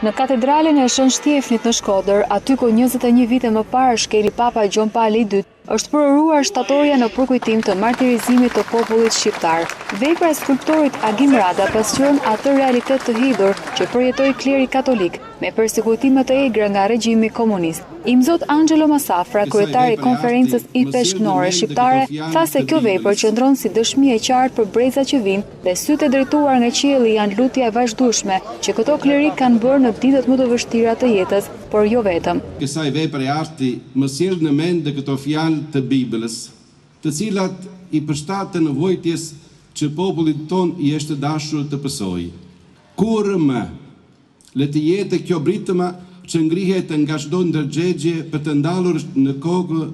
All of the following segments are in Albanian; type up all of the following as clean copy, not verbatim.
Në katedralen e Shën Shtjefnit në Shkodër, aty ku 21 vite më parë shkeli Papa Gjon Pali II, është përuar shtatorja në përkujtim të martirizimit të popullit shqiptar. Vepra e skulptorit Agim Rada pasqyron atë realitet të hidhur që përjetoi kleri katolik me përsekutimet e egra nga regjimi komunist. Imzot Angelo Masafra, kryetari i konferencës i peshknore shqiptare, tha se kjo vepër qëndron si dëshmi e qartë për brezat që vinë dhe sytë e drejtuar nga qielli janë lutja e vazhdueshme që këto klerik kanë bërë në ditët më të vështira të jetës, por jo vetëm. Kësaj vepre arti më sjell në mend këto fjalë të Biblës, të cilat i përshtaten nevojtjes që popullit ton i është dashur të pësojë. Kurrë më le të jetë kjo britëma që ngrihet nga çdo ndërgjegje për të ndalur në kokë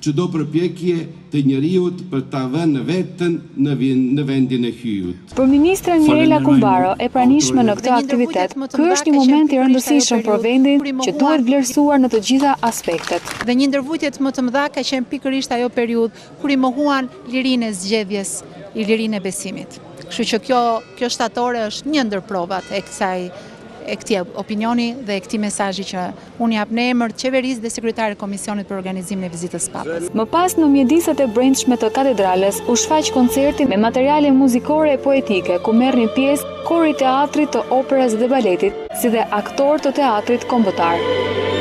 çdo përpjekje të njeriut për ta vënë veten në vendin e hyjut. Për ministren Mirela Kumbaro, e pranishme në këtë aktivitet, ky është një moment i rëndësishëm për vendin që duhet vlerësuar në të gjitha aspektet. Dhe një ndër vujtjet më të mëdha ka qenë pikërisht ajo periudhë kur i mohuan lirinë e zgjedhjes, lirinë e besimit. Kështu që kjo shtatore është një ndër provat e këtij opinioni dhe e këtij mesazhi që unë jap në emër të qeverisë dhe sekretarit komisionit për organizimin e vizitës Papës. Më pas në mjediset e brendshme të katedrales u shfaq koncerti me materiale muzikore e poetike ku merrnin pjesë kori i teatrit, të operës dhe baletit, si dhe aktorë të teatrit kombëtar.